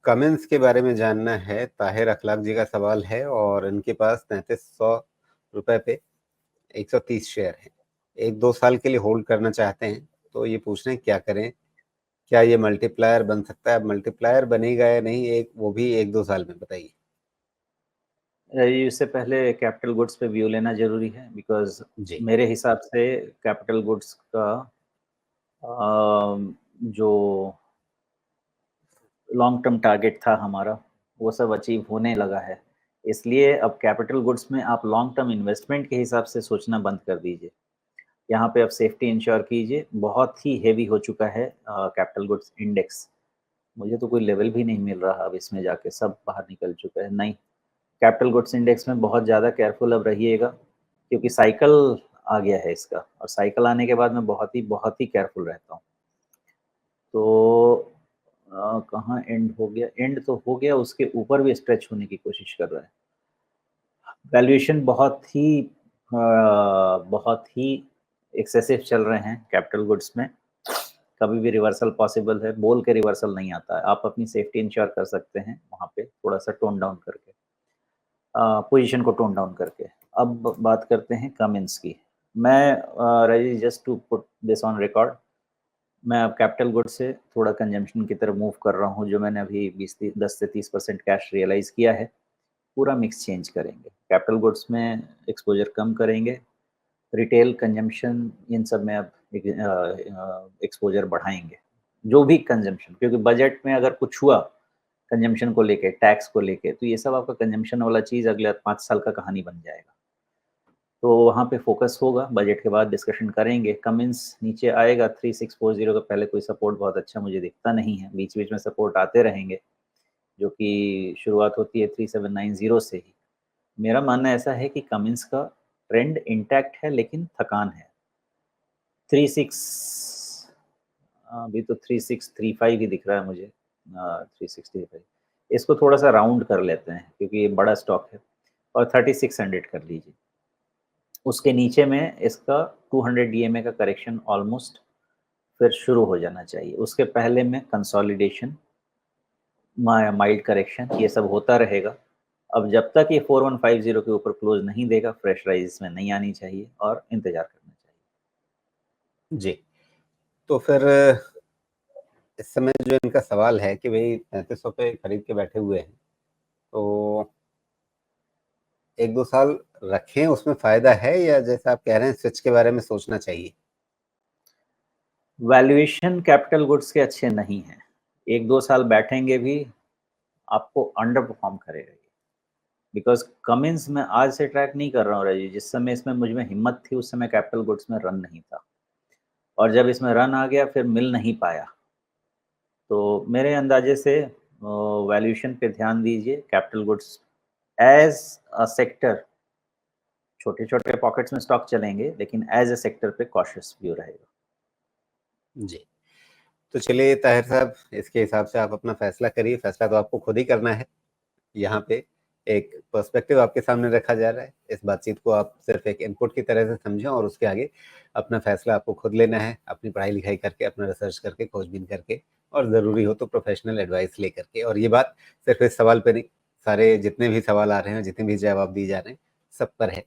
Cummins के बारे में जानना है। ताहिर अखलाक जी का सवाल है और इनके पास 3300 रुपए पे 130 शेयर हैं। 1-2 साल के लिए होल्ड करना चाहते हैं, तो ये पूछ रहे हैं क्या करें? क्या ये मल्टीप्लायर बन सकता है? अब मल्टीप्लायर बनेगा या नहीं, एक वो भी 1-2 साल में, बताइए। इससे पहले कैपिटल गुड्स पे व्यू लेना जरूरी है, बिकॉज जी। मेरे हिसाब से कैपिटल गुड्स का जो लॉन्ग टर्म टारगेट था हमारा, वो सब अचीव होने लगा है। इसलिए अब कैपिटल गुड्स में आप लॉन्ग टर्म इन्वेस्टमेंट के हिसाब से सोचना बंद कर दीजिए। यहाँ पे अब सेफ्टी इंश्योर कीजिए। बहुत ही हेवी हो चुका है कैपिटल गुड्स इंडेक्स। मुझे तो कोई लेवल भी नहीं मिल रहा अब इसमें जाके, सब बाहर निकल चुका है। नहीं, कैपिटल गुड्स इंडेक्स में बहुत ज़्यादा केयरफुल अब रहिएगा, क्योंकि साइकिल आ गया है इसका, और साइकिल आने के बाद मैं बहुत ही केयरफुल रहता हूँ। तो कहाँ एंड हो गया? एंड तो हो गया, उसके ऊपर भी स्ट्रेच होने की कोशिश कर रहा है। वैल्यूएशन बहुत ही एक्सेसिव चल रहे हैं कैपिटल गुड्स में। कभी भी रिवर्सल पॉसिबल है, बोल के रिवर्सल नहीं आता है। आप अपनी सेफ्टी इंश्योर कर सकते हैं वहाँ पे, थोड़ा सा टोन डाउन करके, पोजीशन को टोन डाउन करके। अब बात करते हैं कमिंस की। मैं रजी, just to put this on record, मैं अब कैपिटल गुड से थोड़ा कंजम्पशन की तरफ मूव कर रहा हूँ। जो मैंने अभी 10 से 30% कैश रियलाइज़ किया है, पूरा मिक्स चेंज करेंगे। कैपिटल गुड्स में एक्सपोजर कम करेंगे, रिटेल कंजम्पशन इन सब में अब एक्सपोजर बढ़ाएंगे। जो भी कंजम्पशन, क्योंकि बजट में अगर कुछ हुआ कंजम्पशन को लेके, टैक्स को लेके, तो ये सब आपका कंजम्पशन वाला चीज़ अगले 5 साल का कहानी बन जाएगा। तो वहाँ पे फोकस होगा। बजट के बाद डिस्कशन करेंगे। कमिंस नीचे आएगा 3640 का। पहले कोई सपोर्ट बहुत अच्छा मुझे दिखता नहीं है, बीच बीच में सपोर्ट आते रहेंगे, जो कि शुरुआत होती है 3790 से ही। मेरा मानना ऐसा है कि कमिंस का ट्रेंड इंटैक्ट है, लेकिन थकान है। 36 अभी तो 3635 ही दिख रहा है मुझे, 365। इसको थोड़ा सा राउंड कर लेते हैं क्योंकि ये बड़ा स्टॉक है, और 3600 कर लीजिए। उसके नीचे में इसका 200 डीएमए का करेक्शन ऑलमोस्ट फिर शुरू हो जाना चाहिए। उसके पहले में कंसोलिडेशन, माइल्ड करेक्शन, ये सब होता रहेगा। अब जब तक ये 4150 के ऊपर क्लोज नहीं देगा, फ्रेश राइज में नहीं आनी चाहिए और इंतजार करना चाहिए। जी, तो फिर इस समय जो इनका सवाल है कि भाई 3300 पे खरीद के बैठे हुए हैं, तो 1-2 साल रखें, उसमें फायदा है, या जैसा आप कह रहे हैं स्विच के बारे में सोचना चाहिए? वैल्यूएशन कैपिटल गुड्स के अच्छे नहीं हैं। 1-2 साल बैठेंगे भी, आपको अंडर परफॉर्म करेगा ये। बिकॉज कमिंस में आज से ट्रैक नहीं कर रहा हूँ रजी। जिस समय इसमें मुझ में हिम्मत थी, उस समय कैपिटल गुड्स में रन नहीं था, और जब इसमें रन आ गया फिर मिल नहीं पाया। तो मेरे अंदाजे से वैल्यूएशन पे ध्यान दीजिए। Capital goods as a sector, छोटे छोटे पॉकेट्स में स्टॉक चलेंगे, लेकिन एज अ सेक्टर पे कॉशियस व्यू रहेगा। जी, तो चलिए ताहिर साहब, इसके हिसाब से आप अपना फैसला करिए। फैसला तो आपको खुद ही करना है। यहाँ पे एक पर्सपेक्टिव आपके सामने रखा जा रहा है। इस बातचीत को आप सिर्फ एक इनपुट की तरह से समझें और उसके आगे अपना फैसला आपको खुद लेना है, अपनी पढ़ाई लिखाई करके, अपना रिसर्च करके, खोजबीन करके, और ज़रूरी हो तो प्रोफेशनल एडवाइस ले करके। और ये बात सिर्फ इस सवाल पे नहीं, सारे जितने भी सवाल आ रहे हैं, जितने भी जवाब दिए जा रहे हैं, सब पर है।